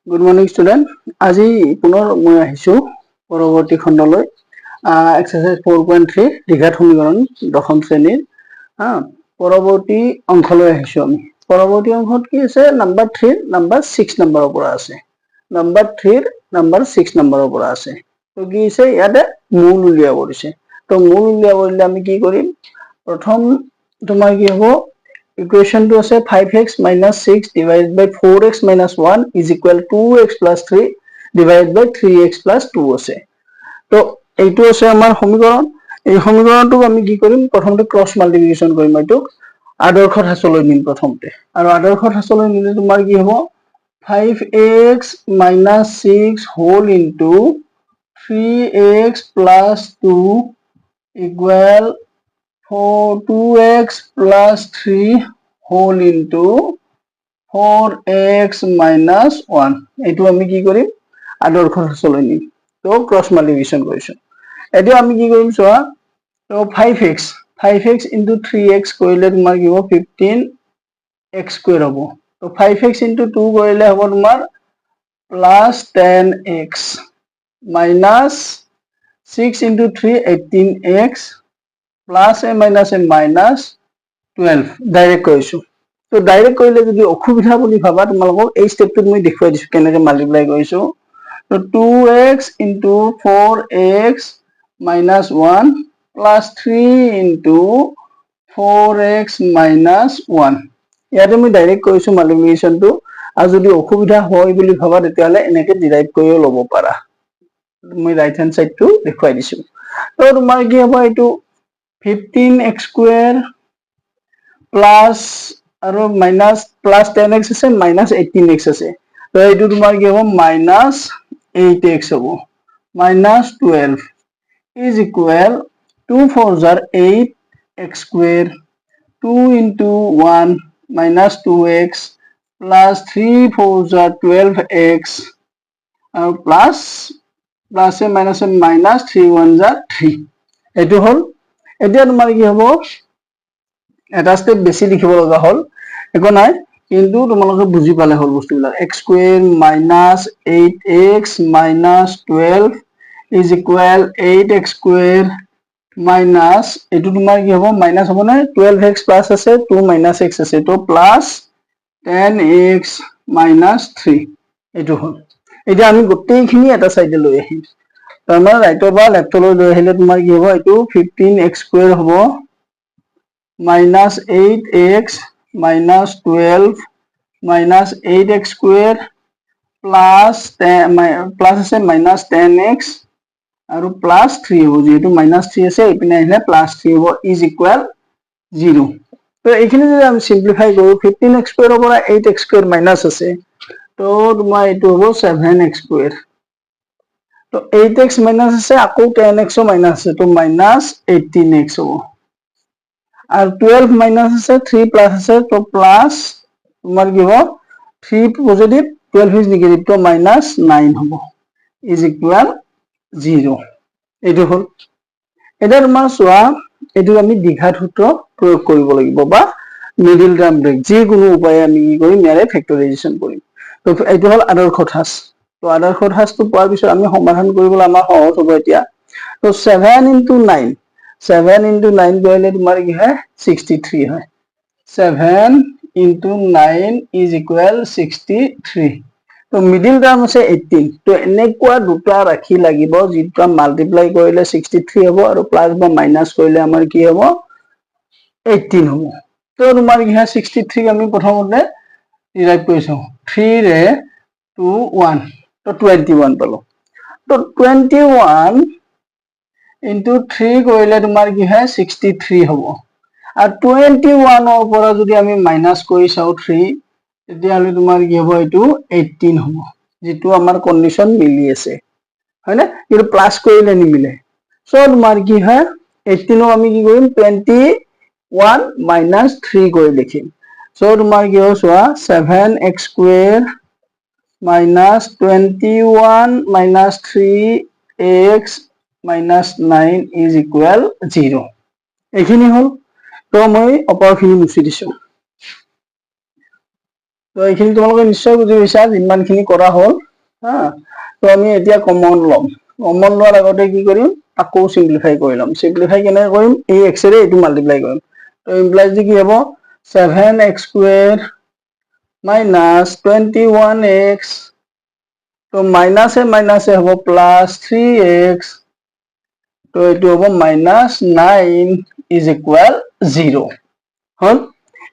Good morning student. আজি পুনৰ মই আহিছোঁ পৰৱৰ্তী খণ্ডলৈ। এক্সাৰচাইজ 4.3 দ্বিঘাত সমীকৰণ দশম শ্ৰেণীৰ পৰৱৰ্তী অংশলৈ আহিছোঁ আমি। পৰৱৰ্তী অংশত কি আছে? নাম্বাৰ 3 নাম্বাৰ 6 নম্বৰৰ পৰা আছে। নাম্বাৰ 3 নাম্বাৰ 6 নম্বৰৰ পৰা আছে। তো কি আছে ইয়াতে মূল উলিয়াব দিছে। তো মূল উলিয়াব দিলে আমি কি কৰিম? প্ৰথম তোমাৰ কি হ'ব? ইকুৱেশ্যনটো আছে 5x minus 6 divided by 4x minus 1 is equal to 2x plus 3 divided by 3x plus 2 আছে। তো এইটো আছে আমাৰ সমীকৰণ। এই সমীকৰণটোক আমি কি কৰিম? প্ৰথমতে ক্ৰছ মাল্টিপ্লিকেশ্যন কৰিম। এইটো আদৰ্শ ধাচলৈ নিম প্ৰথমতে। আৰু আদৰ্শ ধাচলৈ নিলে তোমাৰ কি হ'ব? 5x minus 6 whole into 3x plus 2 equal 2x plus 3 whole into 4x minus 1 এইটো আমি কি কৰিম? আদৰ্শ ধাচলৈ নিম। তো ক্ৰছ মাল্টিপ্লিকেশ্যন কৰিছোঁ। এতিয়া আমি কি কৰিম চোৱা। তো 5x into 3x কৰিলে তোমাৰ কি হ'ব? 15x স্কুৱেৰ হ'ব। তো 5x into 2 কৰিলে হ'ব তোমাৰ plus 10x minus 6 into 3 18x plus a minus a minus 12 direct কৰিছোঁ। তো ডাইৰেক্ট কৰিলে যদি অসুবিধা বুলি ভাবা তোমালোকক এই ষ্টেপটোত মই দেখুৱাই দিছোঁ কেনেকৈ মাল্টিপ্লাই কৰিছোঁ। তো 2x into 4x minus 1 plus 3 into 4x minus 1 ইয়াতে মই ডাইৰেক্ট কৰিছোঁ মাল্টিপ্লিকেশ্যনটো। আৰু যদি অসুবিধা হয় বুলি ভাবা তেতিয়াহ'লে এনেকৈ ডিৰাইভ কৰিও ল'ব পাৰা। মই ৰাইট হেণ্ড চাইডটো দেখুৱাই দিছোঁ। তো তোমাৰ কি হ'ব? এইটো 15x স্কুৱেৰ প্লাছ আৰু মাইনাছ প্লাছ 10x আছে মাইনাছ 18x আছে। তো এইটো তোমাৰ কি হ'ব? মাইনাছ 8x হ'ব। Minus 12 is equal 2 4s are 8x square 2 into 1 minus 2x plus 3 4s are 12x আৰু প্লাছ প্লাছে মাইনাছে মাইনাছ 3 1s are 3 এইটো হ'ল। এতিয়া তোমাৰ কি হ'ব? এটা ষ্টেপ বেছি লিখিব লগা হ'ল, একো নাই, কিন্তু তোমালোকে বুজি পালে হ'ল বস্তুবিলাক। x square minus 8x minus 12 is equal 8x square minus এইটো তোমাৰ কি হ'ব? মাইনাছ হ'ব নে? 12x প্লাছ আছে 2 মাইনাছ x আছে তো প্লাছ 10x মাইনাছ 3 এইটো হ'ল। এতিয়া আমি গোটেইখিনি এটা চাইডে লৈ আহিম। তাৰমানে ৰাইটৰ পৰা লেফ্টলৈ লৈ আহিলে তোমাৰ কি হ'ব? এইটো 15x স্কুৱেৰ হ'ব minus 8x minus 12 minus 8x square plus 10 plus আছে minus 10x আৰু plus 3 হ'ব। যেহেতু minus 3 আছে এইপিনে আহিলে plus 3 হ'ব is equal 0। তো এইখিনি যদি আমি সিম্পলিফাই কৰোঁ 15x স্কুৱেৰৰ পৰা 8x স্কুৱেৰ মাইনাছ আছে তো তোমাৰ এইটো হ'ব 7x স্কুৱেৰ। তো 8x মাইনাছ আছে আকৌ 10x মাইনাছ আছে তো মাইনাছ 18x হ'ব। আর 12 মাইনাস আছে 3 প্লাস আছে তো প্লাস তোমার কি হবে 3 পজিটিভ 12 ইজ নেগেটিভ তো মাইনাস 9 হবে ইজ ইকুয়াল 0 এইটো হল। এটা তোমাৰ চোৱা এইটো আমি দ্বিঘাত সূত্ৰ প্ৰয়োগ কৰিব লাগিব বা মিডিল টাৰ্ম ব্ৰেক যিকোনো উপায়ে আমি কি কৰিম ইয়াৰে ফেক্টৰাইজেশ্যন কৰিম। তো এইটো হল আদৰ্শ ধাচ। তো আদৰ্শ ধাচটো পোৱাৰ পিছত আমি সমাধান কৰিবলৈ আমাৰ সহজ হ'ব এতিয়া। তো 7 into 9 7 into 9 কৰিলে তোমাৰ কি হয় 63 হয়। 7 into 9 is equal 63। তো মিডিল টার্ম আছে 18। তো এনেকুৱা দুটা ৰাখি লাগিব যিটা মাল্টিপ্লাই কৰিলে 63 হ'ব আৰু প্লাস বা মাইনাস কৰিলে আমাৰ কি হ'ব 18 হ'ব। তো তোমাৰ কি হয় 63 আমি প্ৰথমতে ডিৰাইভ কৰিছো 3 ৰে 2 1 তো 21 পালো। তো 21 into 3 কৰিলে তোমাৰ কি হয় 63 হ'ব। আৰ 21 পৰা যদি আমি মাইনাস কৰি চাও 3 তেতিয়াহলে তোমাৰ কি হ'ব এইটো 18 হ'ব যেটো আমাৰ কন্ডিশন মিলি আছে হয় না কিন্তু প্লাস কৰিলে নিমিলে। সো তোমাৰ কি হয় 18 আমি কি কৰিম 21 minus 3 কৰি লিখিম। সো তোমাৰ কি হ'ব চোৱা 7x square minus 21 minus 3x minus 9 is equal 0 এইখিনি হল। তো মই অপৰখিনি মুছি দিছো। তো এইখিনি তোমালোকে নিশ্চয় বুজি পাইছা যিমানখিনি কৰা হ'ল হা। তো আমি এতিয়া কমন ল'ম। কমন লোৱাৰ আগতে কি কৰিম, আকৌ সিম্পলিফাই কৰি ল'ম। সিম্পলিফাই কেনেকৈ কৰিম, এই এক্সেৰে এইটো মাল্টিপ্লাই কৰিম। তো ইমপ্লাইজ কি হ'ব 7x স্কুৱেৰ মাইনাছ 21x, তো মাইনাছে হ'ব প্লাছ 3x, তো এইটো হ'ব -9 ইজ ইকুৱেল 0 হ'ল।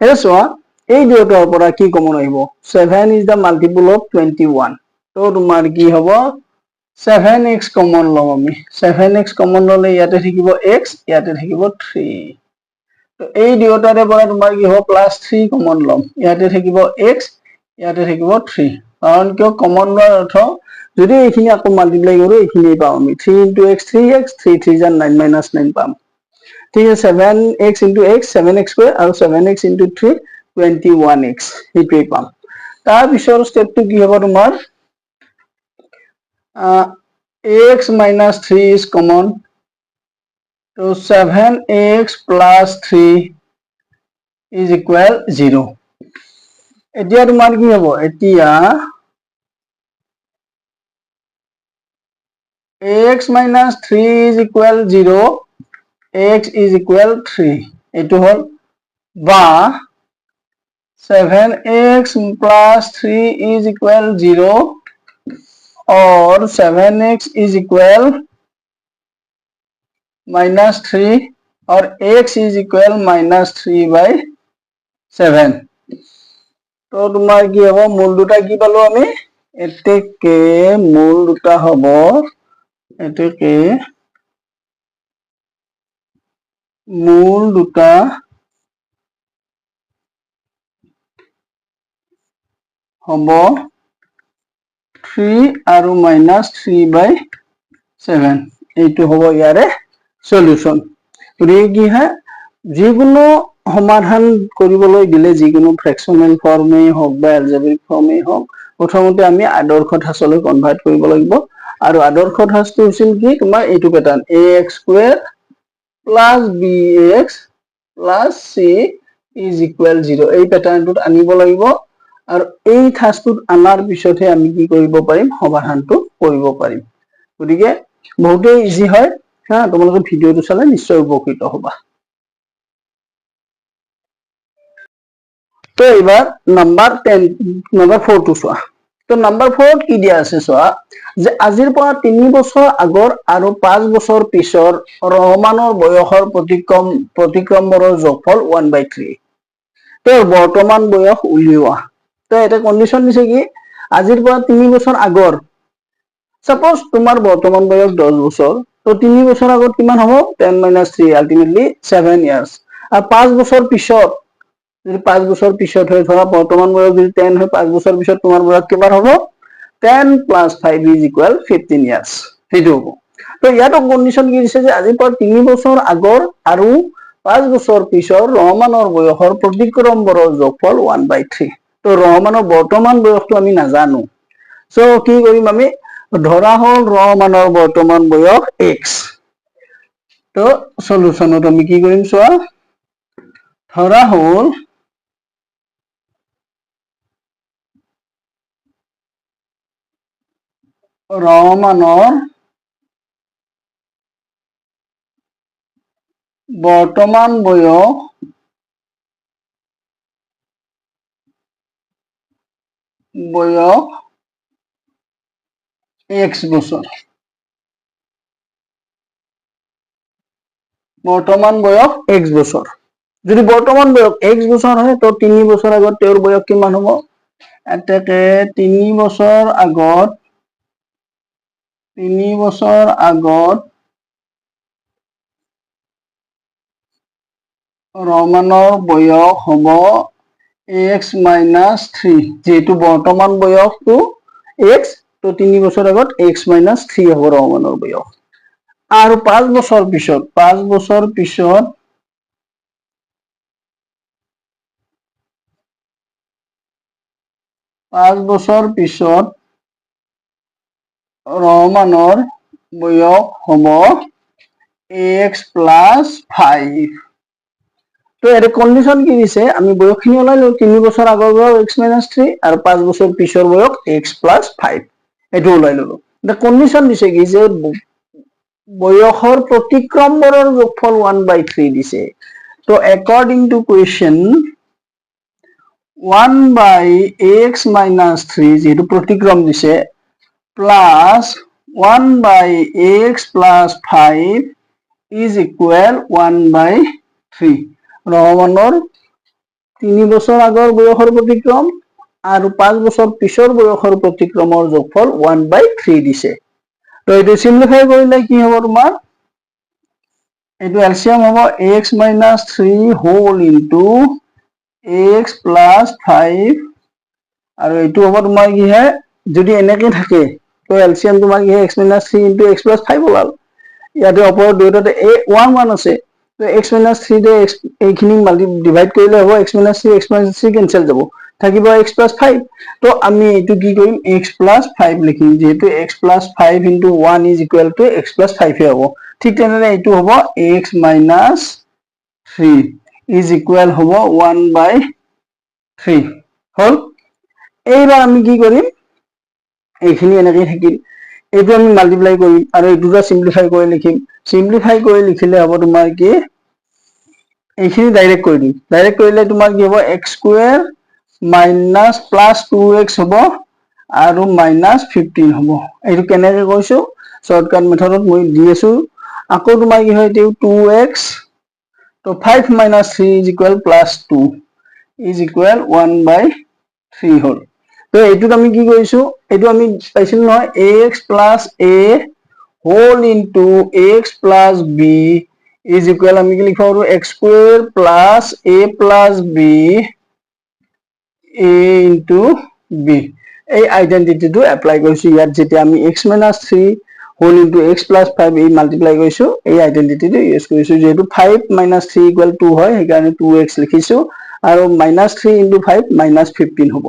এতিয়া চোৱা এই দুটাৰ পৰা কি কমন আহিব, 7 ইজ দ্য মাল্টিপল অফ 21, তো তোমাৰ কি হ'ব 7x কমন ল'ম আমি। 7x কমন ল'লে ইয়াতে থাকিব x, ইয়াতে থাকিব 3, তো এই দুটাৰে পৰা তোমাৰ কি হ'ব +3 কমন ল'ম, ইয়াতে থাকিব x, ইয়াতে থাকিব 3, কাৰণ কিয় কমন লোৱাৰ অৰ্থ যদি এইখিনি আকৌ মাল্টিপ্লাই কৰো এইখিনি পাম আমি 3 × x 3x, 3 3 = 9 -9 পাম। ঠিক আছে 7x × x 7x স্কুৱেৰ আৰু 7x × 3 21x সেইটোৱেই পাম। তাৰ পিছৰ ষ্টেপটো কি হ'ব তোমাৰ ax - 3 is common, so 7x + 3 is equal 0. এতিয়া তোমাৰ কি হ'ব, এতিয়া ax - 3 is equal 0, x is equal 3 এইটো হ'ল, বা 7x + 3 is equal 0 or 7x is equal -3 or x is equal -3/7। তো তোমাৰ কি হ'ব, মূল দুটা কি পালো আমি, এতেকে মূল দুটা হ'ব, এতেকে মূল দুটা হ'ব 3 আৰু -3/7, এইটো হ'ব ইয়াৰে সলিউশন। গতিকে কি হয়, যিকোনো সমাধান কৰিবলৈ দিলে যিকোনো ফ্ৰেকশনেল ফৰ্মেই হওক বা এলজেব্ৰিক ফৰ্মেই হওক, প্ৰথমতে আমি আদৰ্শ ঠাঁচলৈ কনভাৰ্ট কৰিব লাগিব। আৰু আদৰ্শ ঠাঁচটো হৈছিল কি তোমাৰ এইটো pattern, ax² + bx + c is equal 0, এই পেটাৰ্ণটোত আনিব লাগিব। আৰু এই ঠাঁচটোত আনাৰ পিছতহে আমি কি কৰিব পাৰিম, সমাধানটো কৰিব পাৰিম। গতিকে বহুতেই ইজি হয় হা, তোমালোকে ভিডিঅ'টো চালে নিশ্চয় উপকৃত হবা। তো এইবাৰ নাম্বাৰ 4টো চোৱা। তো নাম্বাৰ 4ত কি দিয়া আছে চোৱা, যে আজিৰ পৰা 3 বছৰ আগৰ আৰু 5 বছৰ পিছৰ ৰহমানৰ বয়সৰ প্ৰতিক্ৰমবোৰৰ যোগফল 1/3। তেওঁৰ বৰ্তমান বয়স উলিওৱা। তো এটা কণ্ডিশ্যন দিছে কি, আজিৰ পৰা 3 বছৰ আগৰ, সাপোজ তোমাৰ বৰ্তমান বয়স 10 বছৰ, তো 3 বছৰ আগত কিমান হ'ব, 10 - 3 আলটিমেটলি 7 ইয়াৰ্স। আৰু 5 বছৰ পিছত, যদি 5 বছৰ পিছত হয়, ধৰা বৰ্তমান বয়স যদি 10 হয়, 5 বছৰ পিছত তোমাৰ বয়স কিমান হ'ব, 10 + 5 is equal 15 ইয়াৰ্স, সেইটো হ'ব। তো ইয়াতো কণ্ডিশ্যন কি দিছে, যে আজিৰ পৰা 3 বছৰ আগৰ আৰু 5 বছৰ পিছৰ ৰহমানৰ বয়সৰ প্ৰতিক্ৰমবোৰৰ যোগফল 1/3। তো ৰহমানৰ বৰ্তমান বয়সটো আমি নাজানো, সো কি কৰিম আমি, ধৰা হ'ল ৰহমানৰ বৰ্তমান বয়স x। তো সলিউশনত আমি কি কৰিম চোৱা, ধৰা হ'ল ৰহমানৰ বৰ্তমান বয়স x বছৰ, বৰ্তমান বয়স x বছৰ। যদি বৰ্তমান বয়স x বছৰ হয়, তো 3 বছৰ আগত তেওঁৰ বয়স কিমান হ'ব, এতেকে 3 বছৰ আগত ৰহমানৰ বয়স হ'ব x - 3, যেহেতু বৰ্তমান বয়সটো x, তো 3 বছৰ আগত x - 3 হ'ব ৰহমানৰ বয়স। আৰু 5 বছৰ পিছত, 5 বছৰ পিছত ৰহমানৰ বয়স হ'ব x + 5। তো এৰ কন্ডিশন কি দিছে আমি বয়সখিনি ওলাইলো 3 বছৰ আগৰ বয়স x - 3 আৰু 5 বছৰ পিছৰ বয়স x + 5 এটো ওলাই ললো দা কন্ডিশন দিছে কি যে বয়সৰ প্ৰতিক্ৰমবোৰৰ যোগফল 1/3 দিছে তো অ্যাকৰ্ডিং টু কোয়েশ্চন 1/x - 3 যেটো প্ৰতিক্ৰম দিছে প্লাস 1/x + 5 is equal 1/3 ৰহমানৰ 3 বছৰ আগৰ বয়সৰ প্ৰতিক্ৰম আৰু 5 বছৰ পিছৰ বয়সৰ প্ৰতিক্ৰমৰ যোগফল 1/3 দিছে তো এটো সিম্পলিফাই কৰিলে কি হ'ব তোমাৰ এটো এলসিয়াম হ'ব x - 3 হোল ইনটু x + 5 আৰু এটো হ'ব তোমাৰ কি হয় যদি এনেকে থাকে তো এলসিয়াম তোমাৰ কি হয় x - 3 ইনটু x + 5 ওলাল ইয়াতে ওপৰত দুইটাতে a 1 1 আছে তো x - 3 দে এইখিনি ডিভাইড কৰিলে হ'ব x - 3 x - 3 কেনসেল যাব থাকিব x + 5 তো আমি এটো কি কৰিম x + 5 লিখিম যেহেতু x + 5 * 1 is equal to x + 5 হে হ'ব ঠিক তেনেদৰে এটো হ'ব x - 3 is equal হ'ব 1/3 হল এইবাৰ আমি কি কৰিম এইখিনি এনেকৈ থাকিল এইটো আমি মাল্টিপ্লাই কৰিম আৰু এইটোটা সিম্পলিফাই কৰি লিখিম সিম্পলিফাই কৰি লিখিলে হ'ব তোমাৰ কি এইখিনি ডাইৰেক্ট কৰি দিম ডাইৰেক্ট কৰিলে তোমাৰ কি হ'ব x² - +2x হ'ব আৰু -15 হ'ব এইটো কেনেকৈ কৈছো শৰ্টকাট মেথডত মই দি আছো আকৌ তোমাৰ কি হয় এটো 2x তো 5 - 3 is equal +2 is equal 1/3 হল তো এইটোত আমি কি কৰিছো এইটো আমি পাইছিল নহয় ax + a whole into x + b is equal আমি কি লিখব পাৰো x² + a + b a into b এই আইডেন্টিটিটো এপ্লাই কৰিছো ইয়াত যেতিয়া আমি x - 3 হোল ইনটু x + 5 এই মাল্টিপ্লাই কৰিছো এই আইডেন্টিটিটো ইউজ কৰিছো যেহেতু 5 - 3 = 2 হয় সেইকাৰণে 2x লিখিছো আৰু -3 * 5 -15 হ'ব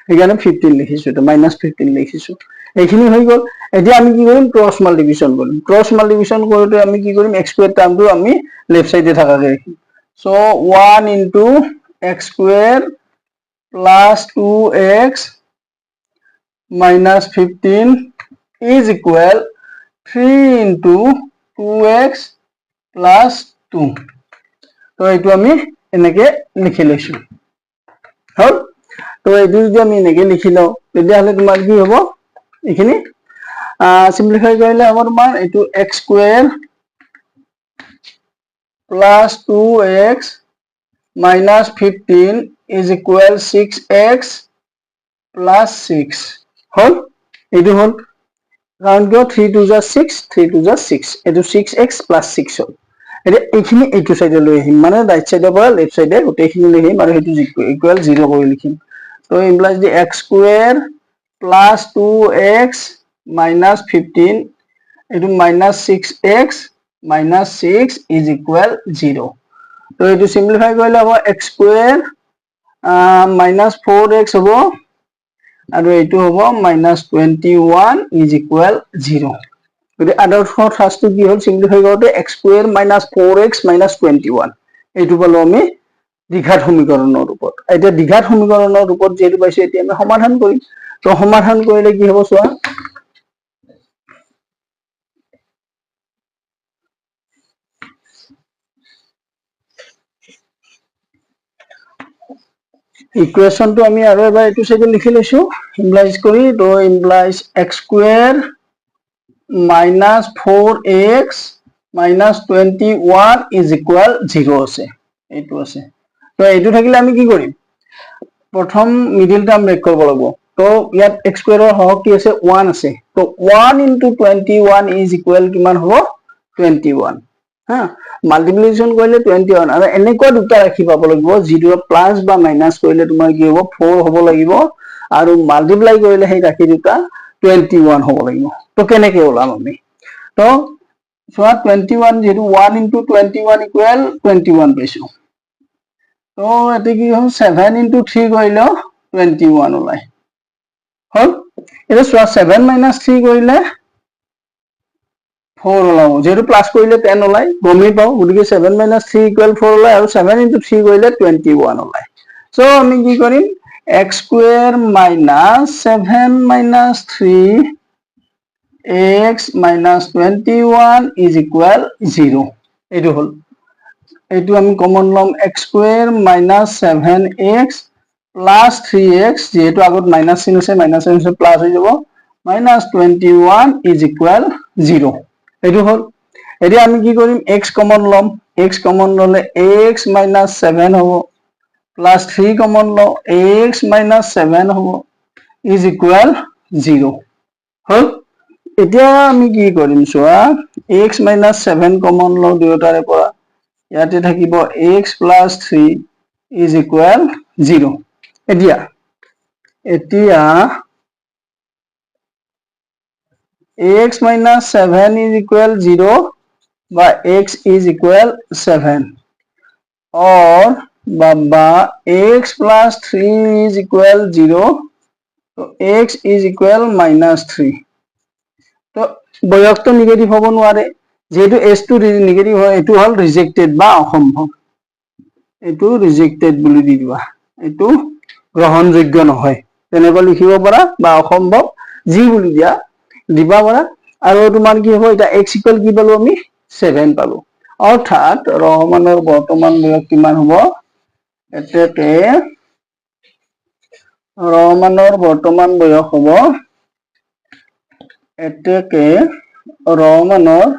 সেইকাৰণে 15 লিখিছো তো -15 লিখিছো এইখিনি হৈ গল এতিয়া আমি কি কৰিম ক্ৰস মাল্টিপ্লিকেশন কৰিম ক্ৰস মাল্টিপ্লিকেশন কৰোতে আমি কি কৰিম x² টাৰ্মটো আমি লেফট সাইডে থাকাকে ৰাখিম so 1 into x² plus 2x minus 15 is equal 3 into 2x plus 2 তো এইটো আমি এনেকে লিখি লৈছো হল তো এইটো যদি আমি এনেকে লিখি লও তেতিয়া হলে তোমাৰ কি হ'ব এইখিনি সিম্পলিফাই কৰিলে হ'ব তোমাৰ এইটো x² plus 2x minus 15 is equal 6x plus 6 হল এইটো হল কারণ কি 3 2 যা 6 3 2 যা 6 এটো 6x plus 6 হল এটা এইখিনি এইটো সাইডে লৈ আহিম মানে রাইট সাইডৰ পৰা লেফট সাইডে গোটেইখিনি লৈ আহিম আৰু হেতু ইকুয়াল 0 কৰি লিখিম তো ইমপ্লাইজ দি x² plus 2x minus 15 এটো minus 6x minus 6 is equal 0 তো এটো সিম্পলিফাই কৰিলে হ'ব x² minus 4x হ'ব আৰু এইটো হ'ব -21 is equal 0 গতি আদৰ্শ ফাৰ্স্টটো কি হ'ল সিম্পলিফাই কৰোতে x² minus 4x minus 21 এইটো পালো আমি দ্বিঘাত সমীকৰণৰ ৰূপত এতিয়া দ্বিঘাত সমীকৰণৰ ৰূপত যেটো পাইছে এতিয়া আমি সমাধান কৰিম তো সমাধান কৰিলে কি হ'ব চোৱা ইকুয়েশন তো আমি আৰু এবাৰ এইটো সাইডে লিখি লৈছো ইমপ্লাইজ কৰি তো implies x² minus 4x minus 21 is equal 0 আছে এইটো আছে তো এইটো থাকিলে আমি কি কৰিম প্ৰথম মিডল টাৰ্ম ব্ৰেক কৰিব লাগিব তো ইয়াত x² ৰ হক কি আছে 1 আছে তো 1 into 21 is equal কিমান হ'ব 21 হা মাল্টিপ্লিকেশন কৰিলে 21 আৰু এনেকুৱা দুটা ৰাখি পাব লাগিব জিৰ' প্লাস বা মাইনাস কৰিলে তোমাৰ কি হ'ব 4 হ'ব লাগিব আৰু মাল্টিপ্লাই কৰিলে সেই ৰাখি দুটা 21 হ'ব লাগিব তো কেনেকৈ ওলাম আমি তো সোৱা 21 যেটো 1 into 21 equal 21 পাইছো তো এতে কি হ'ল 7 into 3 কৰিলে 21 ওলাই হল এটা সোৱা 7 minus 3 কৰিলে 4 ওলাব যেহেতু প্লাস কৰিলে 10 ওলাই গমেই পাও গতিকে 7 - 3 = 4 ওলাই আৰু 7 * 3 কৰিলে 21 ওলাই সো আমি কি কৰিম x square minus 7 minus 3 x minus 21 is equal 0 এইটো হল এইটো আমি কমন লম x square minus 7x plus 3x যেহেতু আগত মাইনাস চিন আছে মাইনাস চিন আছে প্লাস হৈ যাব minus 21 is equal 0 এইটো হল এতিয়া আমি কি কৰিম x কমন লম x কমন ললে x minus 7 হ'ব plus 3 কমন ল x minus 7 হ'ব is equal 0 হল এতিয়া আমি কি কৰিম চোৱা x minus 7 কমন ল দুয়োটাৰে পৰা ইয়াতে থাকিব x plus 3 is equal 0 এতিয়া x minus 7 is equal 0 বা x is equal 7 or বা x plus 3 is equal 0 so x is equal minus 3 তো বয়সটো নেগেটিভ হ'ব নোৱাৰে যেহেতু s টো নেগেটিভ হয় এটো হল ৰিজেক্টেড বা অসম্ভৱ এটো ৰিজেক্টেড বুলি দি দিবা এটো গ্ৰহণযোগ্য নহয় তেনেকৈ লিখিব পাৰা বা অসম্ভৱ জি বুলি দিয়া দিবা পাৰা আৰু তোমাৰ কি হ'ব এটা x ইকুৱেল কি পালো আমি 7 পালো অৰ্থাৎ ৰহমানৰ বৰ্তমান বয়স কিমান হ'ব এতেকে ৰহমানৰ বৰ্তমান বয়স হ'ব এতেকে ৰহমানৰ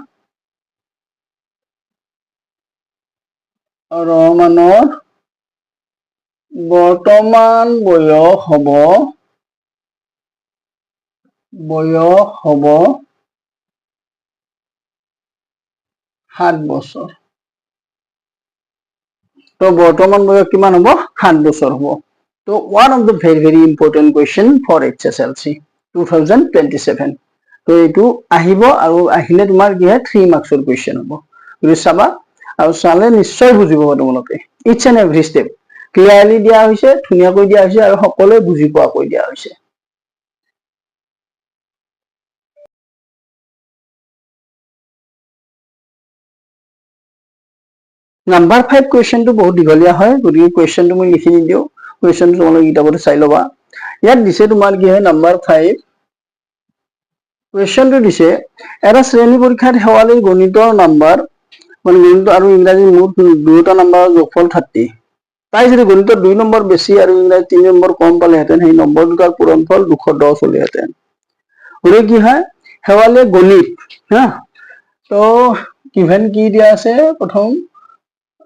বৰ্তমান বয়স হ'ব 7 বছৰ তো বৰ্তমান বয়স কিমান হ'ব 7 বছৰ হ'ব তো one of the very important question for HSLC 2027 তো এটো আহিব আৰু আহিলে তোমাৰ কি হয় 3 মাৰ্কছৰ কোৱেশ্চন হ'ব বুজি চাবা আৰু চালে নিশ্চয় বুজিব তোমালোকে each and every step clearly দিয়া হৈছে ধুনিয়াকৈ দিয়া হৈছে আৰু সকলোৱে বুজি পোৱাকৈ দিয়া হৈছে Number 5 question to বহুত দীঘলীয়া হয় গতিকে question টো মই লিখি নিদিও question টো তোমালোকে কিতাপতে চাই লবা ইয়াত দিছে তোমাৰ কি হয় number 5 question টো দিছে এটা শ্ৰেণী পৰীক্ষাত হেৱালীৰ গণিতৰ নাম্বাৰ মানে গণিত আৰু ইংৰাজী মুঠ দুটা নাম্বাৰৰ যোগফল 30 তাই যদি গণিতৰ 2 নম্বৰ বেছি আৰু ইংৰাজী 3 নম্বৰ কম পালেহেঁতেন সেই নম্বৰ দুটাৰ পূৰণফল 210 হলেহেঁতেন ওৰে কি হয় হেৱালীৰ গণিত হা তো given কি দিয়া আছে প্ৰথম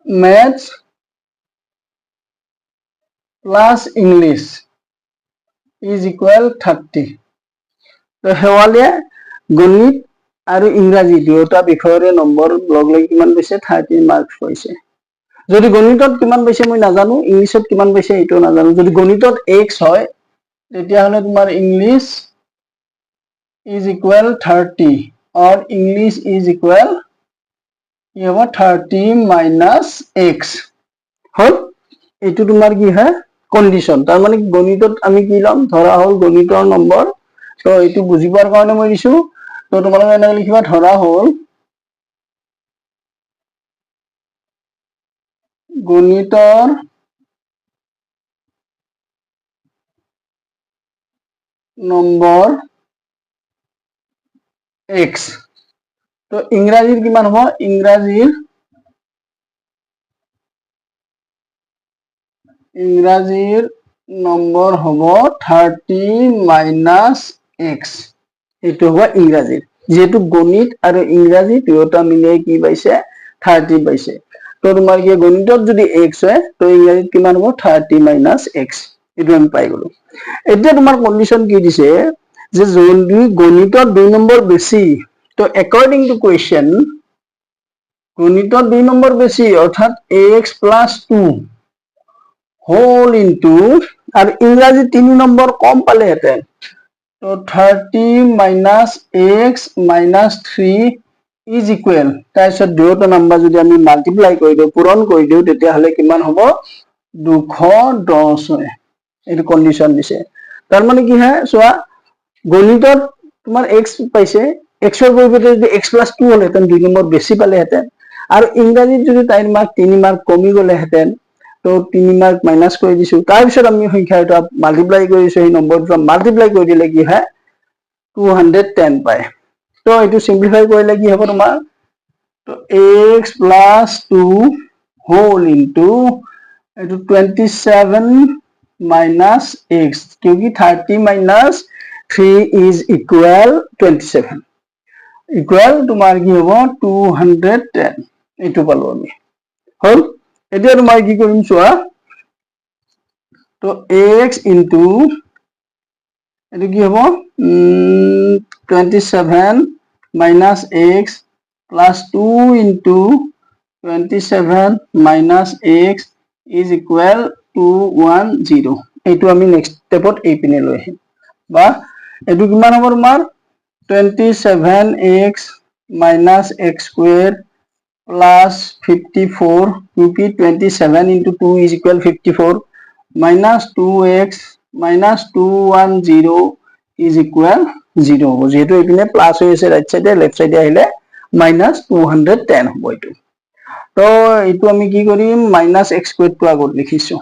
maths plus English is equal 30 তো হেৱালীয়ে গণিত আৰু ইংৰাজী দুটা বিষয়ৰে নম্বৰ লগ লাগি কিমান পাইছে 30 মাৰ্কস পাইছে যদি গণিতত কিমান পাইছে মই নাজানো ইংলিশত কিমান পাইছে এটো নাজানো যদি গণিতত x হয় তেতিয়া হলে তোমাৰ English is equal 30 or English is equal কি হ'ব 30 minus x হল এটো তোমাৰ কি হয় কন্ডিশন তাৰ মানে গণিতত আমি কি লম ধৰা হল গণিতৰ নম্বৰ তো এটো বুজিবৰ কাৰণে মই দিছো তো তোমালোকে এনে লিখিবা ধৰা হল গণিতৰ নম্বৰ x তো ইংৰাজীৰ কিমান হ'ব ইংৰাজীৰ নম্বৰ হ'ব 30 minus x এটো হ'ব ইংৰাজীৰ যেহেতু গণিত আৰু ইংৰাজী দুটা মিলাই কি পাইছে 30 পাইছে তো তোমাৰ কি গণিতত যদি x হয় তো ইংৰাজীত কিমান হ'ব 30 minus x এটো আমি পাই গলো এতিয়া তোমাৰ কন্ডিশন কি দিছে যে যদি গণিতত 2 নম্বৰ বেছি তো according to question গণিতত 2 নম্বৰ বেছি অৰ্থাৎ ax plus 2 whole into আৰু ইংৰাজী 3 নম্বৰ কম পালেহেঁতেন তো 30 minus x minus 3 is equal তাৰপিছত দুয়োটা নম্বৰ যদি আমি মাল্টিপ্লাই কৰি দিও পূৰণ কৰি দিও তেতিয়া হলে কিমান হ'ব 210 হয় এটো কন্ডিশন দিছে তাৰ মানে কি হয় চোৱা গণিতত তোমাৰ x পাইছে এক্সৰ পৰিৱৰ্তে যদি x + 2 হলহেঁতেন 2 নম্বৰ বেছি পালেহেঁতেন আৰু ইংৰাজীত যদি তাইৰ মাৰ্ক 3 মাৰ্ক কমি গলেহেঁতেন তো 3 মাৰ্ক মাইনাস কৰি দিছো তাৰপিছত আমি সংখ্যা এটা মাল্টিপ্লাই কৰিছো এই নম্বৰটো মাল্টিপ্লাই কৰি দিলে কি হয় 210 পায় তো এইটো সিম্পলিফাই কৰিলে কি হ'ব তোমাৰ তো x + 2 whole into 27 minus x क्योंकि 30 माइनस 3 इज इक्वल 27 इक्वल तुम्हार की होबो 210 एटु पालो আমি হল এতিয়া তোমাৰ কি কৰিম চোৱা তো x ইনটু এটো কি হ'ব 27 minus x plus 2 into 27 minus x is equal to 210 এইটো আমি নেক্সট স্টেপত এই পিনে লৈ আহিম বা এটো কিমান হ'ব তোমাৰ 27x minus x square plus 54 क्योंकि 27 into 2 is equal 54 minus 2x minus 210 is equal 0 হ'ব যেহেতু এই পিনে প্লাস হৈ আছে রাইট সাইডে লেফট সাইডে আহিলে minus 210 হ'ব এইটো তো এইটো আমি কি কৰিম minus x squared টো আগত লিখিছো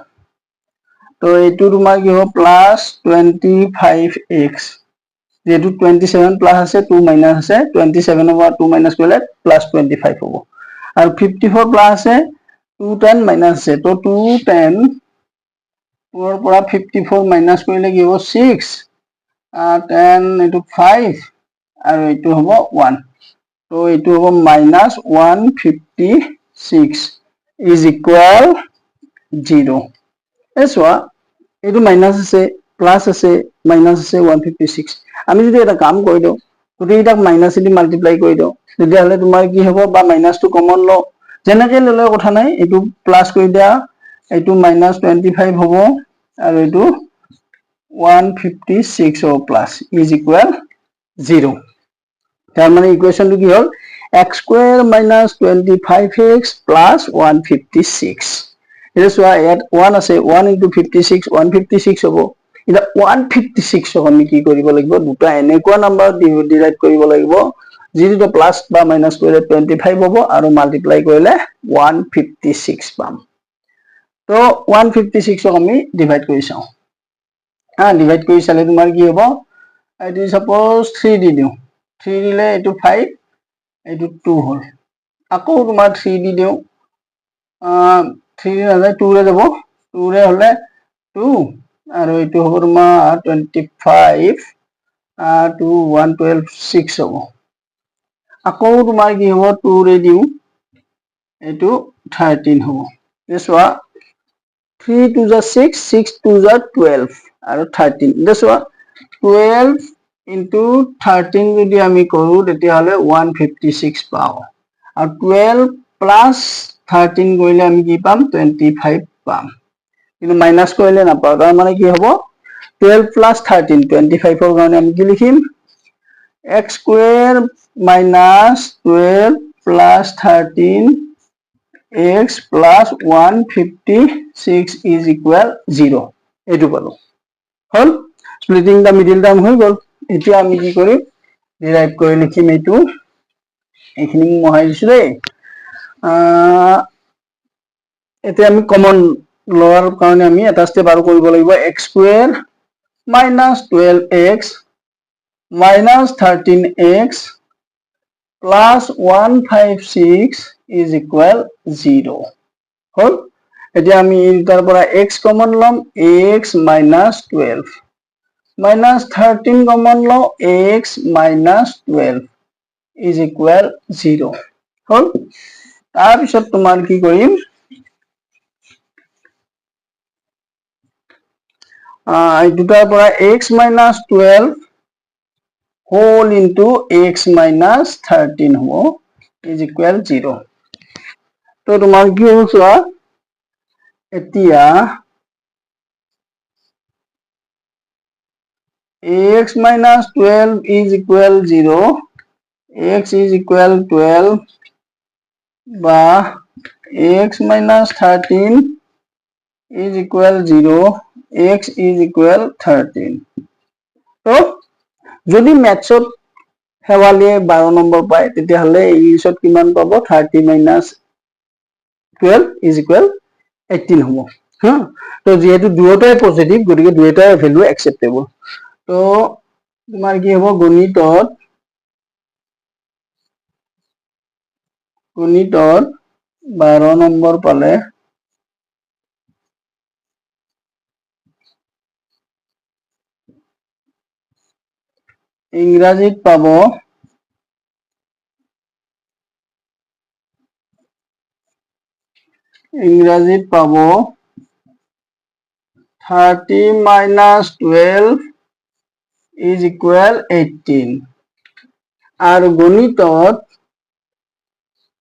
তো এইটো তোমাৰ কি হ'ব plus 25x যেহেতু 27 প্লাস আছে 2 মাইনাস আছে 27 over 2 মাইনাস কৰিলে plus 25 হ'ব আৰু 54 প্লাস আছে 210 মাইনাস আছে তো 210 ওৰ পৰা 54 মাইনাস কৰিলে কি হ'ব 6 10 এইটো 5 আৰু এইটো হ'ব 1 তো এইটো হ'ব minus 156 is equal 0 এসোৱা এইটো মাইনাস আছে প্লাস আছে মাইনাস আছে 156 আমি যদি এটা কাম কৰি দিও গোটেইটাক মাইনাস দি মাল্টিপ্লাই কৰি দিও তেতিয়া হলে তোমাৰ কি হ'ব বা মাইনাস টো কমন ল যেনেকৈ ললে কথা নাই এইটো প্লাস কৰি দিয়া এইটো minus 25 হ'ব আৰু এইটো 156 হ'ব প্লাস is equal 0 তাৰ মানে ইকুৱেশনটো কি হ'ল x square minus 25x plus 156 এটা সোয়া ইয়াত 1 আছে 1 into 56 156 হ'ব এটা 156 আমি কি কৰিব লাগিব দুটা এনেকুৱা নাম্বাৰ ডিভাইড কৰিব লাগিব যিটো প্লাস বা মাইনাস কৰিলে 25 হ'ব আৰু মাল্টিপ্লাই কৰিলে 156 পাম তো 156 আমি ডিভাইড কৰি চাও ডিভাইড কৰি চালে তোমাৰ কি হ'ব এটি সাপোজ 3 দি দিও 3 দিলে এটো 5 এটো 2 হল আকৌ তোমাৰ 3 দি দিও 3 নাযায় 2 ৰে যাব 2 ৰে হলে 2 আৰু এটো হ'ব তোমাৰ 25 2 112 6 হ'ব আকৌ তোমাৰ কি হ'ব 2 ৰে দিও এটো 13 হ'ব এসোৱা 3 to the 6 6 to the 12 আৰু 13 এসোৱা 12 into 13 যদি আমি কৰো তেতিয়া হলে 156 পাও আৰু 12 plus 13 কৰিলে আমি কি পাম 25 পাম কিন্তু মাইনাস কৰিলে না পাও তাৰ মানে কি হ'ব 12 plus 13 25 ৰ কাৰণে আমি কি লিখিম x square minus 12 plus 13 x plus 156 is equal 0 এটো পালো হল স্প্লিটিং দা মিডল টার্ম হৈ গল এতিয়া আমি কি কৰিম ডিৰাইভ কৰি লিখিম এইটো এইখিনি মহাই দিছো দেই এতিয়া আমি কমন লোৱাৰ কাৰণে আমি এটা স্টেপ আৰু কৰিব লাগিব x square minus 12x minus 13x plus 156 is equal 0 হল এতিয়া আমি তাৰ পৰা x কমন লম x minus 12 minus 13 common law x minus 12 is equal 0 হল তাৰ পিছত তোমাৰ কি কৰিম এই দুটাৰ পৰা x minus 12 whole into x minus 13 হ'ব is equal 0 তো তোমাৰ কি হ'ব চোৱা এতিয়া x minus 12 is equal 0 x is equal 12 বা x minus 13 is equal 0 x is equal 13 তো যদি ম্যাথছত শেৱালিয়ে 12 নম্বৰ পায় তেতিয়াহ'লে ইংলিছত কিমান পাব 30 মাইনাছ 12 ইজ ইকুৱেল 18 হ'ব হা তো যেহেতু দুয়োটাই পজিটিভ গতিকে দুয়োটাই ভ্যালু একসেপ্টেবল তো তোমাৰ কি হ'ব গণিতত 12 নম্বৰ পালে ইংৰাজীত পাব 30 minus 12 is equal 18 are গণিতত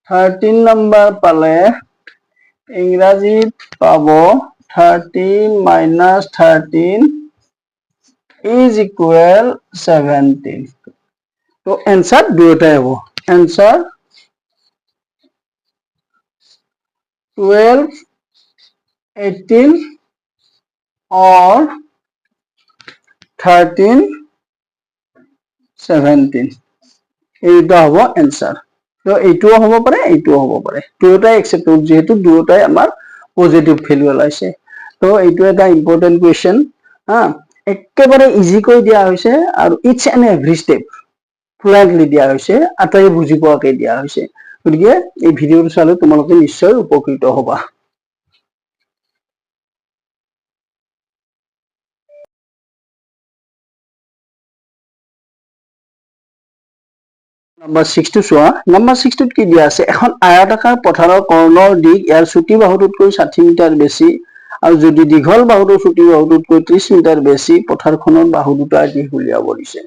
13 number পালে ইংরাজিত পাব 30 minus 13 is equal 17 তো आंसर দুটোই হবে आंसर 12 18 or 13 17 এইটা হবো आंसर তো এইটো হ'ব পাৰে এইটো হ'ব পাৰে দুটোটাই একসেপ্টেবল যেহেতু দুটোটাই আমাৰ পজিটিভ ভ্যালু ওলাইছে তো এইটো এটা ইম্পৰ্টেন্ট কোৱেশ্চন হা একেবাৰে ইজি কৈ দিয়া হৈছে আৰু ইচ এন্ড এভৰি স্টেপ ফ্লুৱেন্টলি দিয়া হৈছে আটাই বুজি পোৱাকৈ দিয়া হৈছে গতিকে এই ভিডিঅ'টো চালে তোমালোকে নিশ্চয় উপকৃত হ'বা Number 6 to চোৱা number 6 টোত কি দিয়া আছে এখন আয়তাকাৰ পথাৰৰ কৰ্ণৰ দিক ইয়াৰ চুটি বাহুটোতকৈ 60 মিটাৰ বেছি আৰু যদি দীঘল বাহুটোৰ চুটি বাহুটোতকৈ 30 মিটাৰ বেছি পথাৰখনৰ বাহু দুটা দিশ উলিয়াব দিছে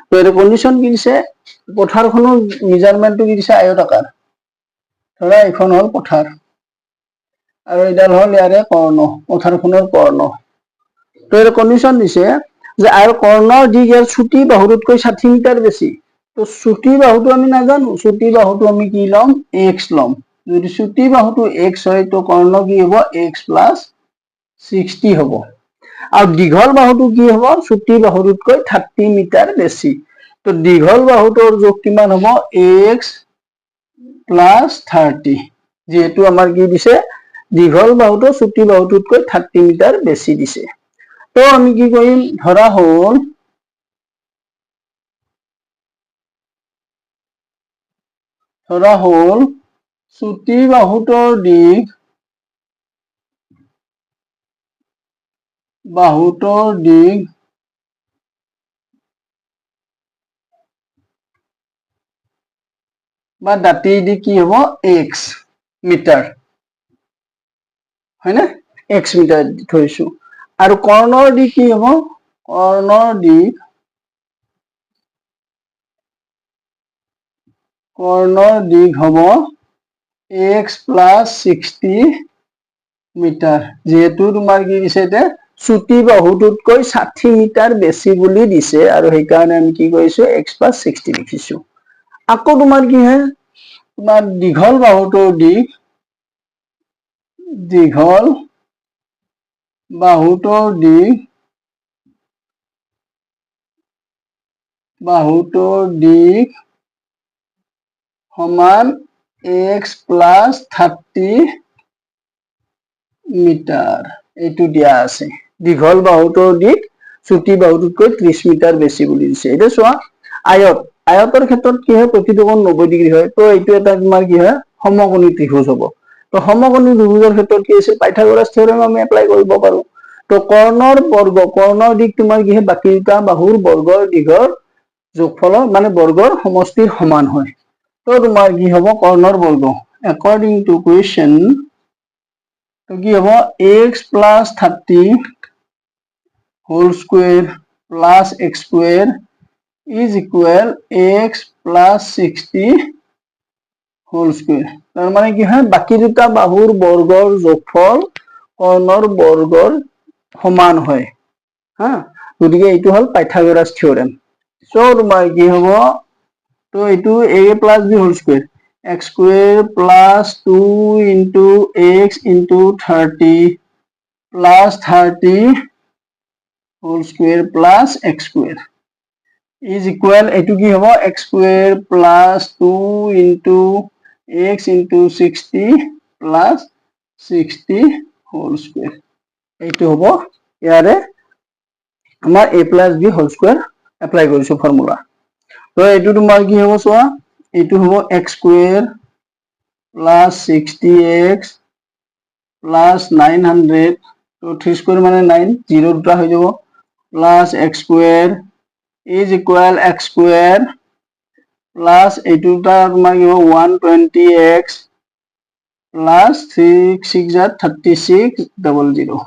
তো এৰ কন্ডিশন কি দিছে পথাৰখনৰ মেজাৰমেন্টটো কি দিছে আয়তাকাৰ ধৰা এখন হল পথাৰ আৰু এডাল হল ইয়াৰে কৰ্ণ পথাৰখনৰ কৰ্ণ তো এৰ কন্ডিশন দিছে যে আৰ কৰ্ণৰ দিক ইয়াৰ চুটি বাহুটোতকৈ 60 মিটাৰ বেছি তো চুটি বাহুটো আমি নাজানো চুটি বাহুটো আমি কি লম x লম যদি চুটি বাহুটো x হয় তো কর্ণ কি হ'ব x plus 60 হ'ব আৰু দীঘল বাহুটো কি হ'ব চুটি বাহুটোতকৈ 30 মিটাৰ বেছি তো দীঘল বাহুটোৰ যোগ কিমান হ'ব x plus 30 যেহেতু আমাৰ কি দিছে দীঘল বাহুটো চুটি বাহুটোতকৈ 30 মিটাৰ বেছি দিছে তো আমি কি কৰিম ধৰা হ'ল চুটি বাহুটোৰ দিক বা দাঁতিৰ দিক কি হ'ব x মিটাৰ হয় না x মিটাৰ থৈছো আৰু কৰ্ণৰ দিক কি হ'ব কৰ্ণৰ দিক হ'ব x plus 60 মিটাৰ যেহেতু তোমাৰ কি দিছে তে চুটি বাহুটোতকৈ 60 মিটাৰ বেছি বুলি দিছে আৰু সেই কাৰণে আমি কি কৰিছো x plus 60 লিখিছো আকৌ তোমাৰ কি হয় তোমাৰ দীঘল বাহুটোৰ দিক সমান x plus 30 মিটাৰ এইটো দিয়া আছে দীঘল বাহুটোৰ দিক চুটি বাহুটোতকৈ 30 মিটাৰ বেছি বুলি দিছে এটা চোৱা আয়তৰ ক্ষেত্ৰত কি হয় প্ৰতিটো কোণ 90 ডিগ্ৰী হয় তো এইটো এটা তোমাৰ কি হয় সমকোণী ত্ৰিভুজ হ'ব তো সমকোণী ত্ৰিভুজৰ ক্ষেত্ৰত কি আছে পাইথাগোৰাছ থিওৰেম আমি এপ্লাই কৰিব পাৰো তো কৰ্ণৰ দিক তোমাৰ কি হয় বাকি দুটা বাহুৰ বৰ্গৰ দিগৰ যোগফলৰ মানে বৰ্গৰ সমষ্টিৰ সমান হয় তো তোমাৰ কি হ'ব কৰ্ণৰ বৰ্গ according to question তো কি হ'ব x plus 30 whole square plus x square is equal x plus 60 whole square তার মানে কি হয় বাকি দুটা বাহুৰ বৰ্গৰ যোগফল কৰ্ণৰ বৰ্গৰ সমান হয় হা গতিকে এইটো হল পাইথাগোৰাছ থিওৰেম সো তোমাৰ কি হ'ব তো এইটো a plus b whole square x square plus 2 into x into 30 plus 30 whole square plus x square is equal এইটো কি হ'ব x square plus 2 into x into 60 plus 60 whole square এইটো হ'ব ইয়াৰে আমাৰ a plus b whole square apply কৰিছো formula তো এইটো তোমাৰ কি হ'ব চোৱা এইটো হ'ব x square plus 60x plus 900 তো 3 square মানে 9 0 দুটা হৈ যাব plus x square is equal x square plus এইটো তোমাৰ কি হ'ব 120x plus 3 6 are 36 00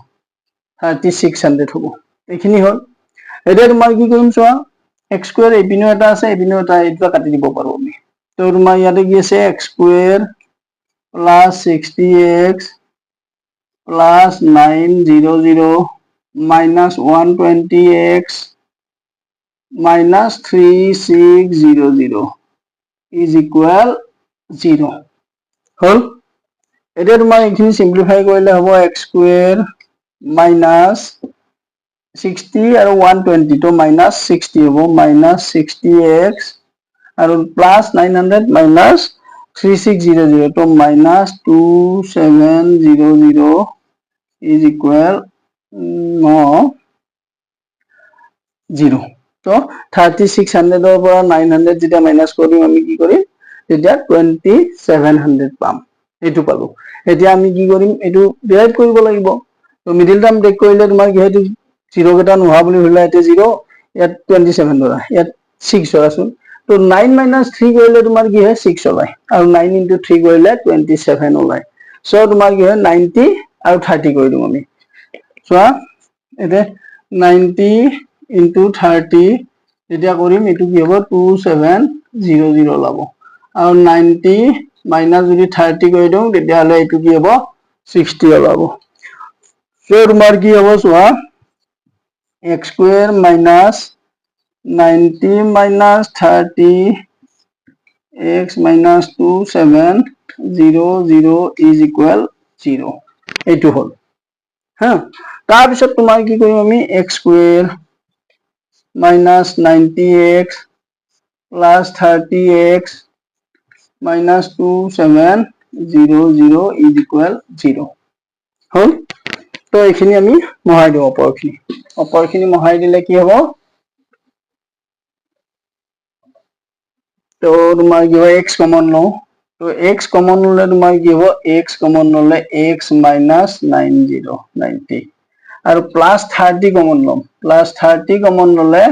3600 হ'ব এইখিনি হ'ল এতিয়া তোমাৰ কি কৰিম চোৱা x square এপিনো এটা আছে এপিনো এটা এইটো কাটি দিব পাৰো আমি তো তোমাৰ ইয়াতে কি আছে x square plus 60x plus 900 minus 120x minus 3600 is equal 0 হল এতিয়া তোমাৰ এইখিনি সিম্পলিফাই কৰিলে হ'ব x square minus 60 আৰু 120 তো minus 60 হ'ব minus 60x আৰু plus 900 minus 3600 তো minus 2700 is equal 0 তো 3600 ৰ পৰা 900 যেতিয়া মাইনাস কৰিম আমি কি কৰিম তেতিয়া 2700 পাম এইটো পালো এতিয়া আমি কি কৰিম এইটো ডিভাইড কৰিব লাগিব তো মিডল টাৰ্ম ব্ৰেক কৰিলে তোমাৰ কি হেতু 0 কেটা নোহোৱা বুলি হলে এতে 0 ইয়াত 27 ধৰা ইয়াত 6 ধৰাচোন তো 9 minus 3 কৰিলে তোমাৰ কি হয় 6 ওলাই আৰু 9 into 3 কৰিলে 27 ওলাই সো তোমাৰ কি হয় 90 আৰু 30 কৰি দিম আমি চোৱা এতে 90 into 30 যেতিয়া কৰিম এটো কি হ'ব 2700 ওলাব আৰু 90 মাইনাস যদি 30 কৰি দিও তেতিয়া হলে এটো কি হ'ব 60 ওলাব সো তোমাৰ কি হ'ব চোৱা x square minus 90 minus 30 x minus 2700 is equal 0 এইটো হল হ্যাঁ তাৰ পিছত তোমাৰ কি কৰিম আমি x square minus 90x plus 30x minus 2700 is equal 0 হল তো এইখিনি আমি মহাই দিও অপৰখিনি মহাই দিলে কি হ'ব তো তোমাৰ কি হয় x কমন লও তো x কমন ললে তোমাৰ কি হ'ব x কমন ললে x minus 90 আৰু plus 30 কমন লম plus 30 কমন ললে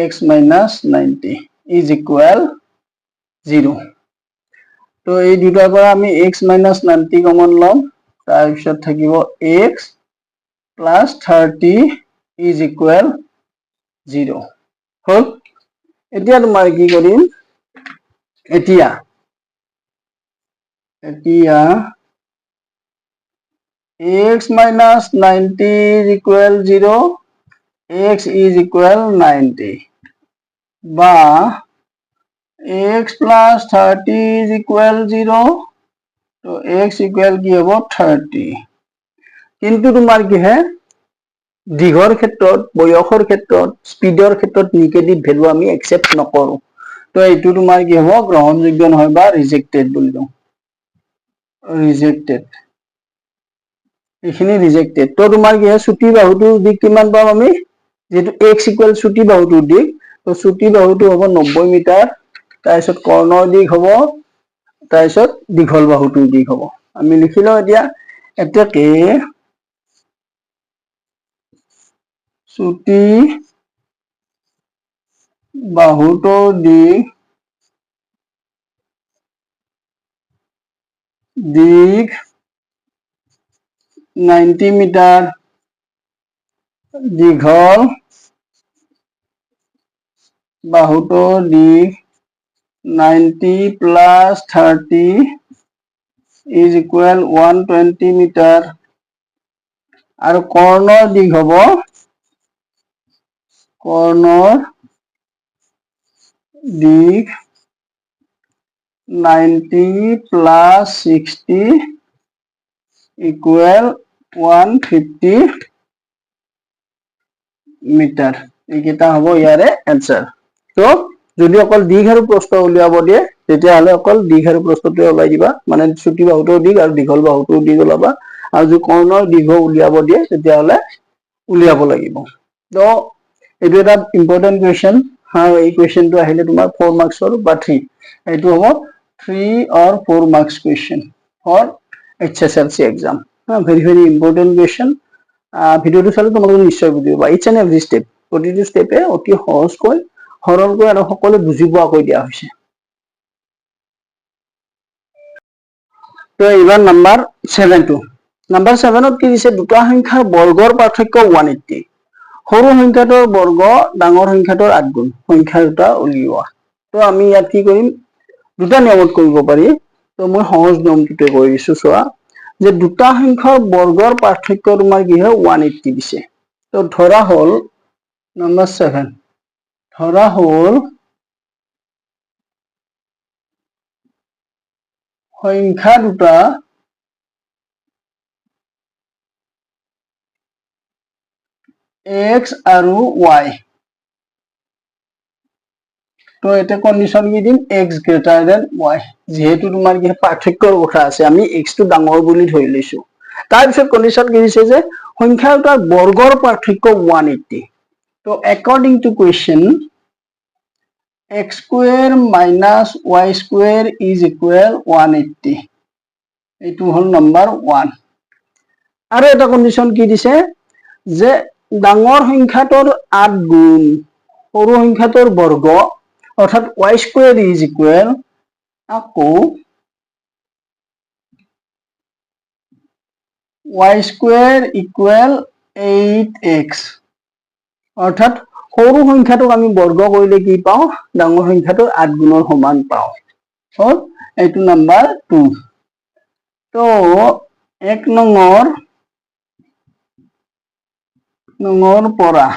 x minus 90 is equal 0 তো এই দুটাৰ পৰা আমি x minus 90 কমন লম তাৰ পিছত থাকিব x plus 30 is equal 0 হল এতিয়া তোমাৰ কি কৰিম এতিয়া x minus 90 is equal 0 x is equal 90 বা x plus 30 is equal 0 তো x equal কি হ'ব 30 কিন্তু তোমাৰ কি হে দিঘৰ ক্ষেত্ৰত বয়সৰ ক্ষেত্ৰত স্পিডৰ ক্ষেত্ৰত নিগেটিভ ভ্যালু আমি একসেপ্ট নকৰো তো এইটো তোমাৰ কি হ'ব গ্ৰহণযোগ্য নহয় বা ৰিজেক্টেড বুলি কম ৰিজেক্টেড এইখিনি ৰিজেক্টেড তো তোমাৰ কি হয় ছুটি বাহুটোৰ দিক কিমান পাম আমি যেটো x ইকুৱেল ছুটি বাহুটোৰ দিক তো ছুটি বাহুটো হ'ব 90 মিটাৰ তাৰপিছত কৰ্ণৰ দিক হ'ব তাৰপিছত দীঘল বাহুটোৰ দিক হ'ব আমি লিখিলো এতিয়া এটাকে ছুটি বাহুটোৰ দিক 90 মিটাৰ দীঘল বাহুটোৰ দিক 90 plus 30 is equal 120 মিটাৰ আৰু কৰ্ণৰ দিক হ'ব কৰ্ণৰ দিক 90 plus 60 equal 150 মিটাৰ এইকেইটা হ'ব ইয়াৰে এনসাৰ তো যদি অকল দীঘ আৰু প্ৰস্থ উলিয়াব দিয়ে তেতিয়াহ'লে অকল দীঘ আৰু প্ৰস্থটোৱে ওলাই দিবা, মানে চুটি বাহুটোও দীঘ আৰু দীঘল বাহুটোও দীঘ ওলাবা। আৰু যদি কৰ্ণৰ দীঘ উলিয়াব দিয়ে তেতিয়াহ'লে উলিয়াব লাগিব। তো এইটো এটা ইম্পৰ্টেণ্ট কুৱেশ্যন। এই কুৱেশ্যনটো আহিলে তোমাৰ 4 মাৰ্কছৰ বা 3, এইটো হ'ব 3 or 4 marks question for HSLC exam. Very very important question. ভিডিওটো চালে তোমালোকে নিশ্চয় বুজি পাবা। ইটছ এণ্ড এভৰি ষ্টেপ, প্ৰতিটো ষ্টেপে অতি সহজকৈ সৰলকৈ আৰু সকলোৱে বুজি পোৱাকৈ দিয়া হৈছে। তো এইবাৰ নাম্বাৰ 7টো, নাম্বাৰ 7ত কি দিছে, দুটা সংখ্যাৰ বৰ্গৰ পাৰ্থক্য 180, সৰু সংখ্যাটোৰ বৰ্গ ডাঙৰ সংখ্যাটোৰ 8 গুণ, সংখ্যা দুটা উলিওৱা। তো আমি ইয়াত কি কৰিম, দুটা নিয়মত কৰিব পাৰি। তো মই সহজ নিয়মটোতে কৈ দিছো, চোৱা যে দুটা সংখ্যাৰ বৰ্গৰ পাৰ্থক্য তোমাৰ কি হয় 180 দিছে। তো ধৰা হল নাম্বাৰ 7, ধৰা হল সংখ্যা দুটা x আৰু y। তো এটা কন্ডিশন কি দিম, x গ্ৰেটাৰ দেন y, যেহেতু তোমাৰ কি পাৰ্থক্যৰ কথা আছে, আমি x টো ডাঙৰ বুলি ধৰি লৈছো। তাৰপিছত কন্ডিশন কি দিছে যে সংখ্যা দুটাৰ বৰ্গৰ পাৰ্থক্য 180। তো according to question, x square minus y square is equal 180, এইটো হল নাম্বাৰ 1। আৰু এটা কন্ডিশন কি দিছে যে ডাঙৰ সংখ্যাটোৰ 8 গুণ সৰু সংখ্যাটোৰ বৰ্গ, অৰ্থাৎ y square is equal, আকৌ y square equal 8x, অৰ্থাৎ সৰু সংখ্যাটোক আমি বৰ্গ কৰিলে কি পাওঁ, ডাঙৰ সংখ্যাটোৰ 8 গুণৰ সমান পাওঁ। হল এইটো নাম্বাৰ 2। তো 1 নঙৰ পৰা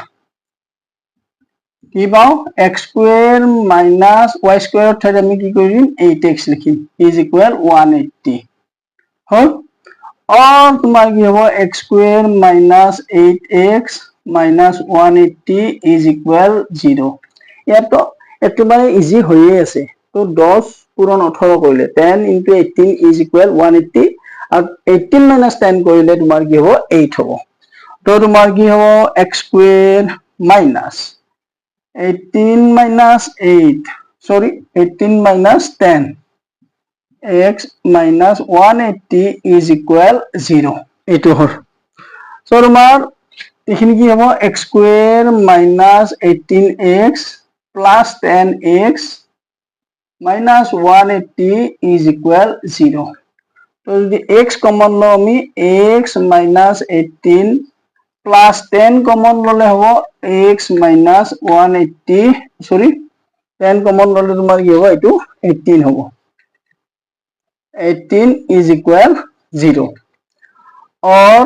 কি পাওঁ, x square minus y square ঠাইত আমি কি কৰিম 8x লিখিম, is equal 180। হল তোমাৰ কি হ'ব, x square minus 8x minus 180 is equal 0। ইয়াতো একেবাৰে ইজি হৈয়ে আছে। তো 10 পূৰণ 18 কৰিলে 10 into 18 is equal 180, আৰু 18 minus 10 কৰিলে তোমাৰ কি হ'ব 8 হ'ব। তো তোমাৰ কি হ'ব, x square minus 18 minus 10 x minus 180 is equal 0, এইটো হ'ল। তো তোমাৰ এইখিনি কি হ'ব, x square minus 18x plus 10x minus 180 is equal 0। তো যদি x কমন লওঁ আমি, x minus 18 plus 10 কমন ললে হ'ব x minus 180, 10 কমন ললে তোমাৰ কি হ'ব, এইটো 18 হ'ব। 18 is equal 0, or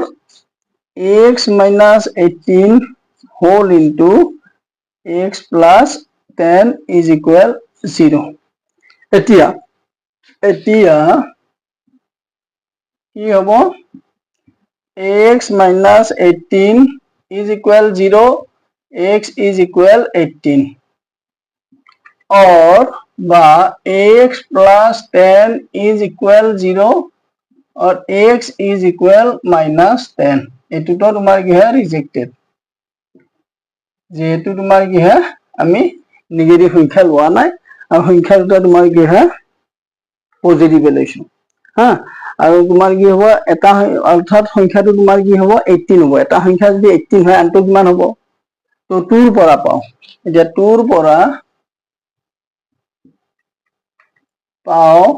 x minus 18 whole into x plus 10 is equal 0। এতিয়া কি হ'ব, x minus 18 is equal 0, x is equal 18, or বা x plus 10 is equal 0, or x is equal minus 10। এইটোতো তোমাৰ কি হয় ৰিজেক্টেড, যেহেতু তোমাৰ কি হয় আমি নিগেটিভ সংখ্যা লোৱা নাই, আৰু সংখ্যা দুটা তোমাৰ কি হয় পজিটিভ লৈছো। আৰু তোমাৰ কি হ'ব, এটা অৰ্থাৎ সংখ্যাটো তোমাৰ কি হ'ব 18 হ'ব। এটা সংখ্যা যদি 18 হয় আনটো কিমান হ'ব, তো 2 ৰ পৰা পাওঁ। এতিয়া 2 ৰ পৰা পাওঁ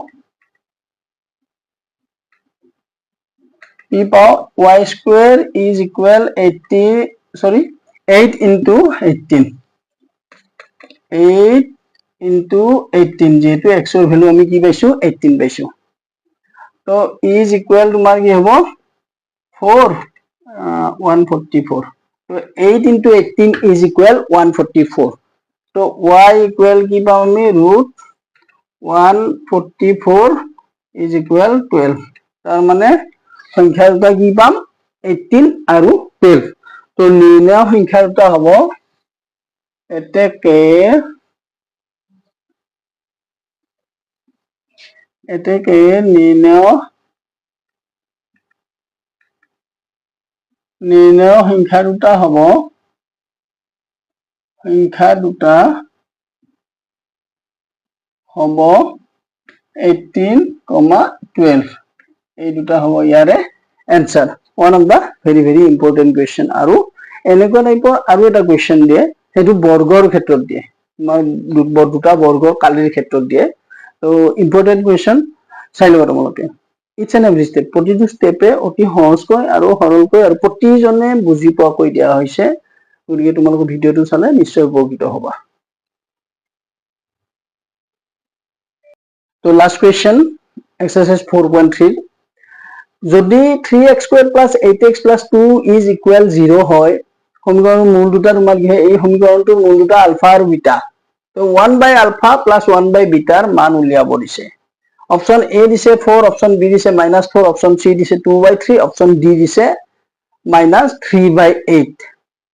কি পাওঁ, y square is equal 8 into 18, 8 into 18, যেহেতু x ৰ ভ্যালু আমি কি পাইছো 18 পাইছো। তো is equal তোমাৰ কি হ'ব 144। তো 8 into 18 is equal 144। তো y equal কি পাওঁ আমি √144 is equal 12। তাৰ মানে সংখ্যা দুটা কি পাম 18 আৰু 12। তো নিৰ্ণয় সংখ্যা দুটা হ'ব এতেকে এতেকে নির্ণয় সংখ্যা দুটা হব সংখ্যা দুটা হব 18, 12 এই দুটা হব ইয়াৰে answer one of the very important question আৰু এনেকুৱা টাইপৰ আৰু এটা কোয়েশ্চন দিয়ে সেইটো বৰ্গৰ ক্ষেত্ৰত দিয়ে দুটা বৰ্গৰ কালিৰ ক্ষেত্ৰত দিয়ে তো ইম্পৰ্টেন্ট কোয়েশ্চন চাই লবা তোমালোকে ইটস এন এভৰি স্টেপ প্ৰতিটো স্টেপে অতি সহজকৈ আৰু সৰলকৈ আৰু প্ৰতিজনে বুজি পোৱাকৈ দিয়া হৈছে গতিকে তোমালোকে ভিডিওটো চালে নিশ্চয় উপকৃত হবা তো লাস্ট কোয়েশ্চন এক্সারসাইজ 4.3 যদি 3x² + 8x + 2 = 0 হয় সমীকৰণৰ মূল দুটা তোমাৰ কি হয় এই সমীকৰণটোৰ মূল দুটা আলফা আৰু বিটা তো 1/α + 1/β মান উলিয়াব দিছে অপশন এ দিছে 4 অপশন বি দিছে -4 অপশন সি দিছে 2/3 অপশন ডি দিছে -3/8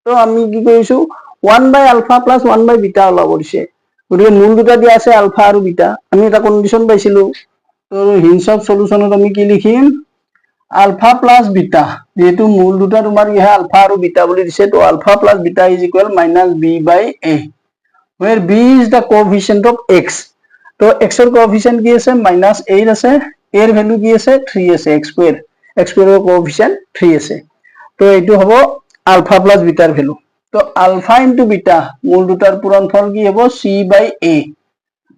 তো আমি কি কৰিছো 1/α + 1/β ওলাব দিছে গতিকে মূল দুটা দিয়া আছে আলফা আৰু বিটা আমি এটা কন্ডিশন পাইছিলো তো হিন্স অফ সলিউশনত আমি কি লিখিম আলফা প্লাস বিটা যেহেতু মূল দুটা তোমাৰ কি হয় আলফা আৰু বিটা বুলি দিছে তো alpha plus beta = -b/a where b is the coefficient of x তো x এর কোএফিসিয়েন্ট কি আছে -8 আছে a এর ভ্যালু কি আছে 3 আছে x স্কয়ার এর কোএফিসিয়েন্ট 3 আছে তো এইটো হ'ব আলফা প্লাস বিটাৰ ভ্যালু তো আলফা * বিটা মূল দুটাৰ পূৰণফল কি হ'ব c/a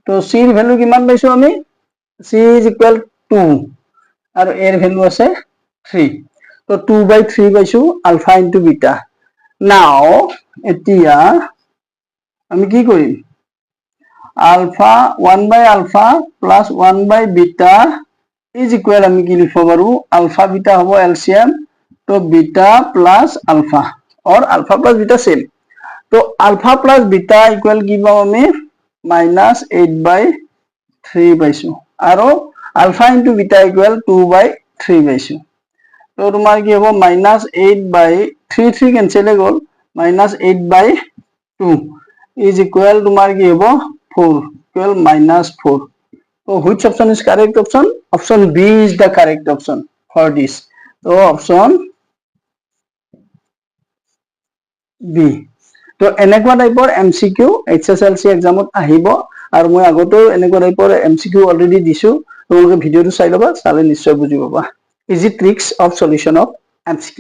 তো c এৰ ভ্যালু কিমান পাইছো আমি c = 2 আৰু a এর ভ্যালু আছে 3 তো 2/3 পাইছো আলফা * বিটা নাও এতিয়া আমি কি কৰিম আলফা 1/α + 1/β = আমি কি লিখিব পাৰো আলফা বিটা হ'ব এলসিএম তো বিটা প্লাস আলফা और আলফা প্লাস বিটা সেম তো আলফা প্লাস বিটা ইকুয়াল কি পাম আমি -8/3 পাইছো আৰু আলফা * বিটা ইকুয়াল 2/3 পাইছো তো তোমাৰ কি হ'ব -8/3 3 কেনসেল হৈ গ'ল -8/2 = তোমাৰ কি হ'ব 4 -4 so which option is correct option B is the correct option for this so option B তো এনেকুৱা টাইপৰ MCQ HSLC এক্সামত আহিব আৰু মই আগতেও এনেকুৱা টাইপৰ MCQ অলৰেডি দিছো তোমালোকে ভিডিওটো চাই লবা চালে নিশ্চয় বুজি পাবা easy tricks of solution of MCQ